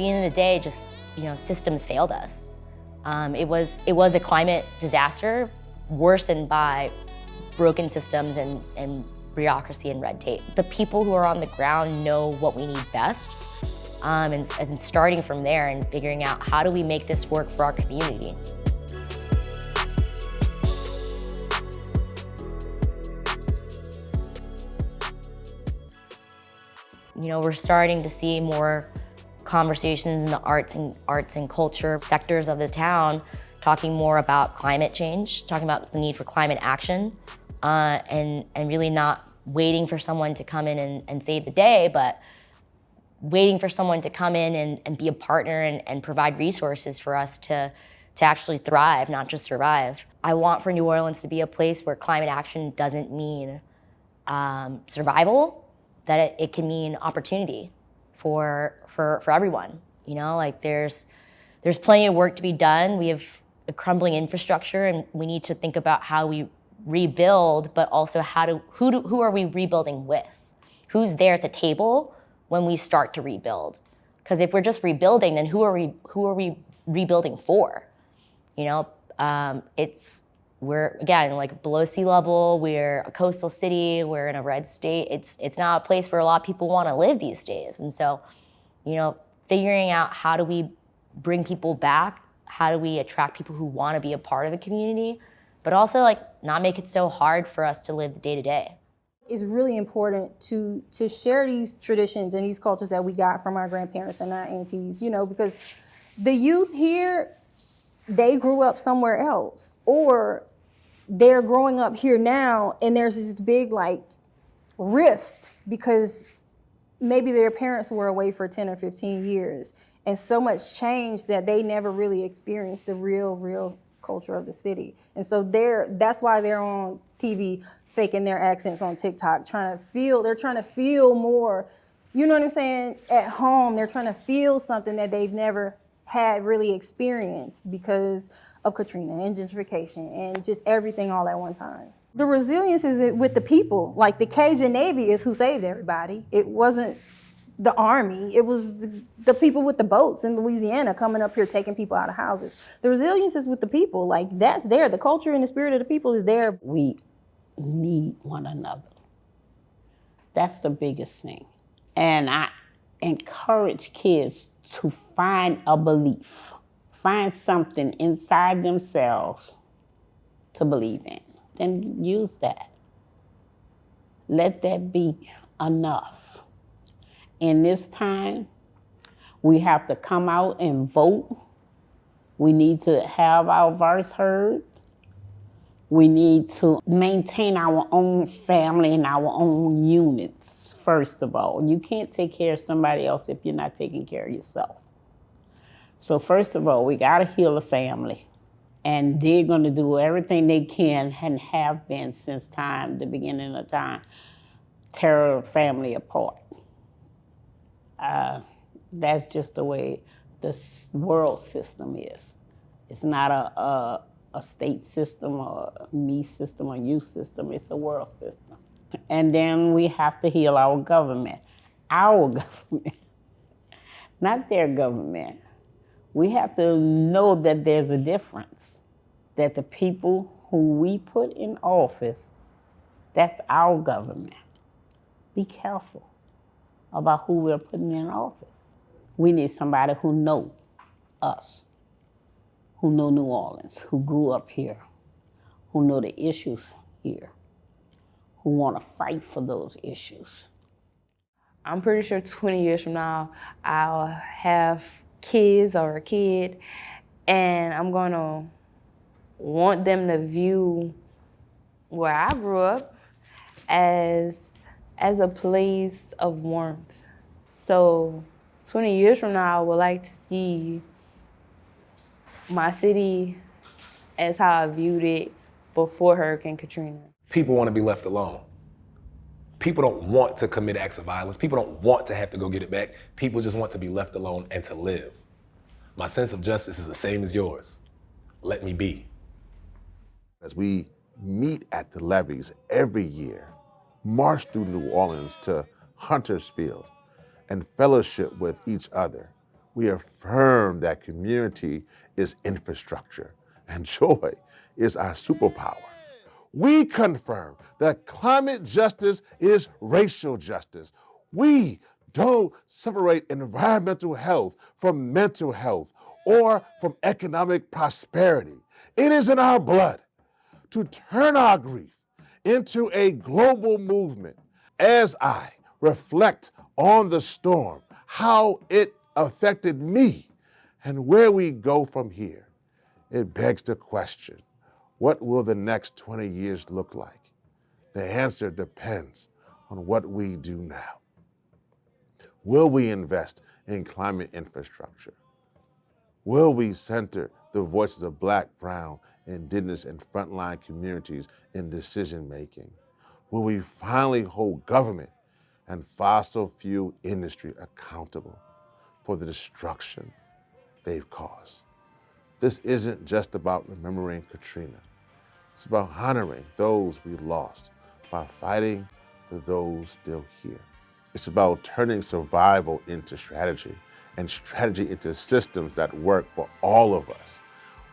the end of the day, just, systems failed us. It was a climate disaster worsened by broken systems and bureaucracy and red tape. The people who are on the ground know what we need best, and starting from there and figuring out how do we make this work for our community. We're starting to see more conversations in the arts and culture sectors of the town, talking more about climate change, talking about the need for climate action, and really not waiting for someone to come in and save the day, but waiting for someone to come in and be a partner and provide resources for us to actually thrive, not just survive. I want for New Orleans to be a place where climate action doesn't mean survival, that it can mean opportunity for everyone. There's plenty of work to be done. We have a crumbling infrastructure, and we need to think about how we rebuild, but also who are we rebuilding with? Who's there at the table when we start to rebuild? Because if we're just rebuilding, then who are we rebuilding for? We're, again, below sea level, we're a coastal city, we're in a red state. It's not a place where a lot of people want to live these days. And so, figuring out how do we bring people back, how do we attract people who want to be a part of the community, but also not make it so hard for us to live the day to day. It's really important to share these traditions and these cultures that we got from our grandparents and our aunties, because the youth here, they grew up somewhere else, or they're growing up here now, and there's this big rift because maybe their parents were away for 10 or 15 years, and so much changed that they never really experienced the real culture of the city. And so that's why they're on TV faking their accents on TikTok, they're trying to feel more, you know what I'm saying, at home. They're trying to feel something that they've never had really experienced because of Katrina and gentrification and just everything all at one time. The resilience is with the people. The Cajun Navy is who saved everybody. It wasn't the Army. It was the people with the boats in Louisiana coming up here taking people out of houses. The resilience is with the people. That's there. The culture and the spirit of the people is there. We need one another. That's the biggest thing. And I encourage kids to find a belief, find something inside themselves to believe in, then use that. Let that be enough. In this time, we have to come out and vote. We need to have our voice heard. We need to maintain our own family and our own units, first of all. You can't take care of somebody else if you're not taking care of yourself. So first of all, we gotta heal the family. And they're gonna do everything they can and have been since the beginning of time, tear a family apart. That's just the way the world system is. It's not a state system or a me system or you system, it's a world system. And then we have to heal our government, not their government. We have to know that there's a difference, that the people who we put in office, that's our government. Be careful about who we're putting in office. We need somebody who knows us, who know New Orleans, who grew up here, who know the issues here, who want to fight for those issues. I'm pretty sure 20 years from now, I'll have kids or a kid, and I'm going to want them to view where I grew up as a place of warmth. So 20 years from now, I would like to see my city as how I viewed it before Hurricane Katrina. People want to be left alone. People don't want to commit acts of violence. People don't want to have to go get it back. People just want to be left alone and to live. My sense of justice is the same as yours. Let me be. As we meet at the levees every year, march through New Orleans to Huntersfield, and fellowship with each other, We affirm that community is infrastructure and joy is our superpower. We confirm that climate justice is racial justice. We don't separate environmental health from mental health or from economic prosperity. It is in our blood to turn our grief into a global movement. As I reflect on the storm, how it affected me, and where we go from here, it begs the question, what will the next 20 years look like? The answer depends on what we do now. Will we invest in climate infrastructure? Will we center the voices of Black, Brown, Indigenous, and frontline communities in decision making? Will we finally hold government and fossil fuel industry accountable for the destruction they've caused? This isn't just about remembering Katrina. It's about honoring those we lost by fighting for those still here. It's about turning survival into strategy and strategy into systems that work for all of us.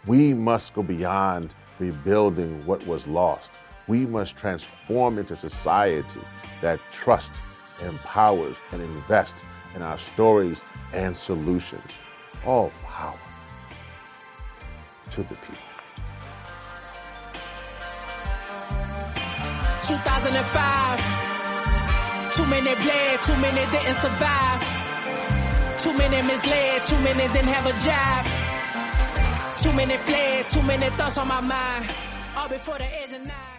We must go beyond rebuilding what was lost. We must transform into a society that trusts, empowers, and invests in our stories and solutions. All power to the people. 2005, too many bled, too many didn't survive. Too many misled, too many didn't have a job. Too many fled, too many thoughts on my mind. All before the age of 9.